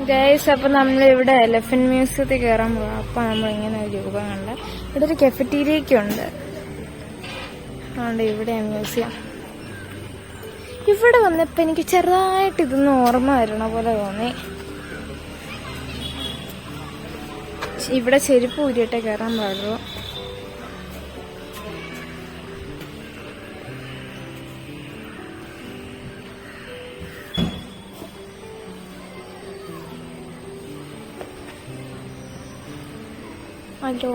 Guys, അപ്പൊ നമ്മളിവിടെ elephant മ്യൂസിയത്തിൽ കയറാൻ പോകാം. അപ്പൊ നമ്മൾ ഇങ്ങനെ ഒരു രൂപം കണ്ട ഇവിടെ ഒരു കഫറ്റീരിയൊക്കെ ഉണ്ട്. അതുകൊണ്ട് ഇവിടെ മ്യൂസിയം. ഇവിടെ വന്നപ്പോ എനിക്ക് ചെറുതായിട്ട് ഇതൊന്നും ഓർമ്മ വരണ പോലെ തോന്നി. ഇവിടെ ചെരുപ്പ് ഊരിയിട്ടേ കയറാൻ പാടുള്ളൂ. അല്ലോ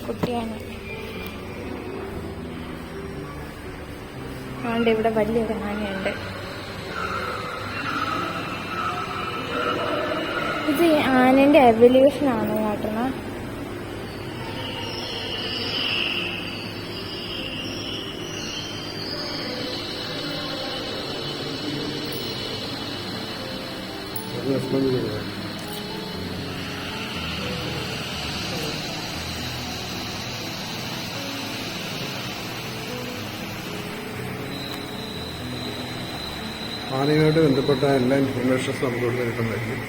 കുട്ടിയാണ്. അതുകൊണ്ട് ഇവിടെ വലിയൊരു ആനയുണ്ട്. ഇത് ആനന്റെ എവല്യൂഷൻ ആണ് കാട്ടണ. ആനയുമായിട്ട് ബന്ധപ്പെട്ട എല്ലാ ഇൻഫർമേഷൻസ് നമുക്ക് ഇവിടെ കിട്ടുന്നതായിരിക്കും.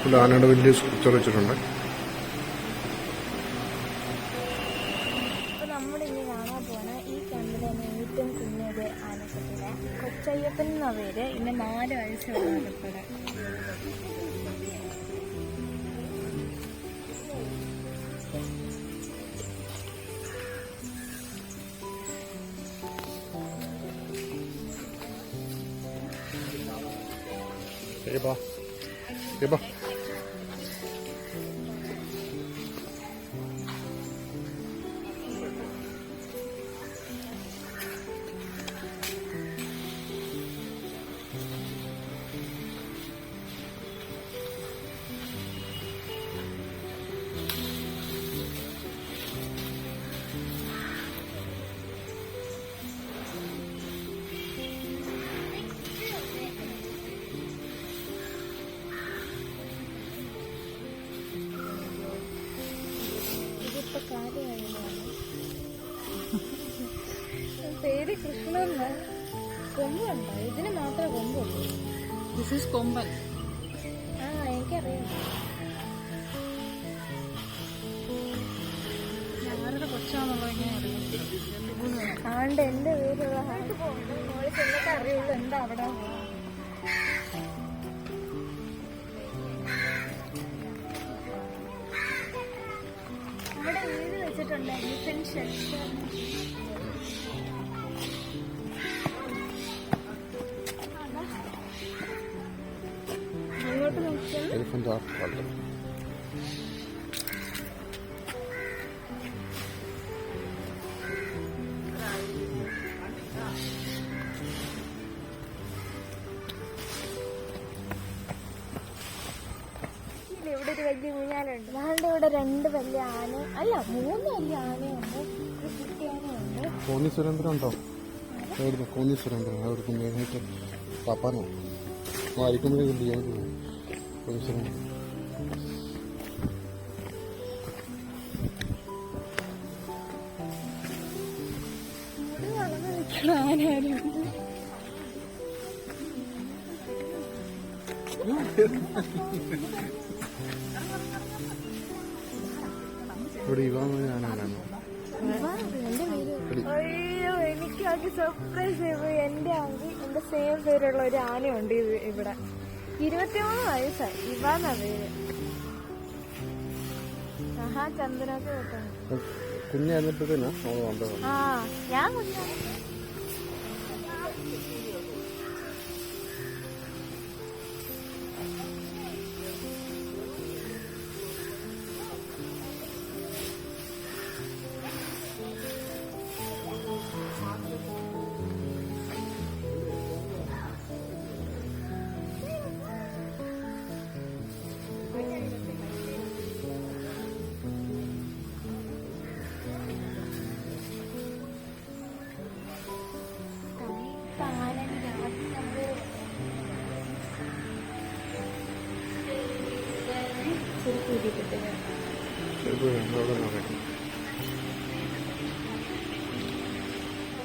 ഇവിടെ ആനയുടെ വലിയ സ്ട്രക്ചർ വെച്ചിട്ടുണ്ട്. നമ്മളിന്ന് കാണാൻ പോണ ഈ ക്യാമ്പിലെ ഏറ്റവും കുഞ്ഞൊരു ആനക്കുട്ടിനെ കൊച്ചയ്യപ്പൻ എന്ന പേര്. ഇന്ന് 4 വയസ്സുള്ള ആനപ്പടെ. പേര് കൃഷ്ണൻ. കൊമ്പുണ്ടോ? ഇതിന് മാത്രമേ കൊമ്പുള്ളൂ. ദിസ് ഈസ് കൊമ്പൻ. ആ, എനിക്കറിയാം. ആരുടെ കൊച്ചാണെന്നുള്ള ആണ്ട് എന്റെ പേരുള്ള മോള് ചെന്നിട്ട് അറിയുള്ളൂ. എന്താ അവിടെ അവിടെ വീട് വെച്ചിട്ടുണ്ട്. Elephant shelter. അങ്ങോട്ട് നോക്കിയാൽ എലിഫന്റ് ആർട്ട് വാട്ടർ. ഇവിടെ ഒരു വലിയ ഊഞ്ഞാലുണ്ട്. ഞങ്ങളുടെ ഇവിടെ 2 വലിയ ആന, അല്ല 3 വലിയ ആനയുണ്ട്. ഒരു കുട്ടി ആനയുണ്ട്. കോന്നി സുരേന്ദ്രൻ ഉണ്ടോ? കോന്നി സുരേന്ദ്രൻ അവർക്ക് മെയിനായിട്ട് പാപ്പാനോ ആയിരിക്കുമ്പോഴേ കോന്നി സുരേന്ദ്രൻ. വളർന്നു നിൽക്കണം ആനയാലും. ഇവിടെ ഞാനാണോ? അയ്യോ, എനിക്ക് ആകെ സർപ്രൈസ് ചെയ്തു. എന്റെ ആകെ എന്റെ സെയിം പേരുള്ള ഒരു ആനയുണ്ട് ഇവിടെ. 23 വയസ്സായി. ഇവാന്ന പേര്. ആഹാ, ചന്ദ്രനൊക്കെ കേട്ടോ. കുഞ്ഞായിരുന്നപ്പോഴത്തേനാ? ആ, ഞാൻ കുഞ്ഞാണ്. നോക്കിയിട്ട് അവിടെ നോക്കാം.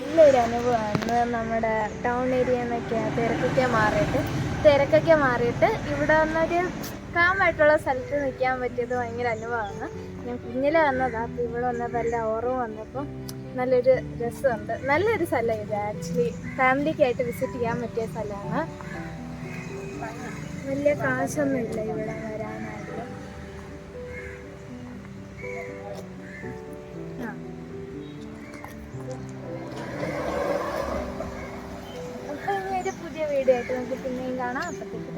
നല്ലൊരു അനുഭവമാണ്. നമ്മുടെ ടൗൺ ഏരിയ എന്നൊക്കെ തിരക്കൊക്കെ മാറിയിട്ട് ഇവിടെ വന്നൊരു കാമായിട്ടുള്ള സ്ഥലത്ത് നിൽക്കാൻ പറ്റിയത് ഭയങ്കര അനുഭവമാണ്. ഞാൻ കുഞ്ഞിലെ വന്നതാണ്. അപ്പോൾ ഇവിടെ വന്നപ്പോൾ എല്ലാ ഓർമ്മ വന്നപ്പോൾ നല്ലൊരു രസമുണ്ട്. നല്ലൊരു സ്ഥലം ഇത്. ആക്ച്വലി ഫാമിലിക്കായിട്ട് വിസിറ്റ് ചെയ്യാൻ പറ്റിയ സ്ഥലമാണ്. വലിയ കാശൊന്നും ഇല്ല ഇവിടെ വരാനായിട്ട്. അപ്പോൾ ഇനി ഒരു പുതിയ വീഡിയോ ആയിട്ട് നമുക്ക് പിന്നെയും കാണാം. അപ്പോഴത്തേക്ക്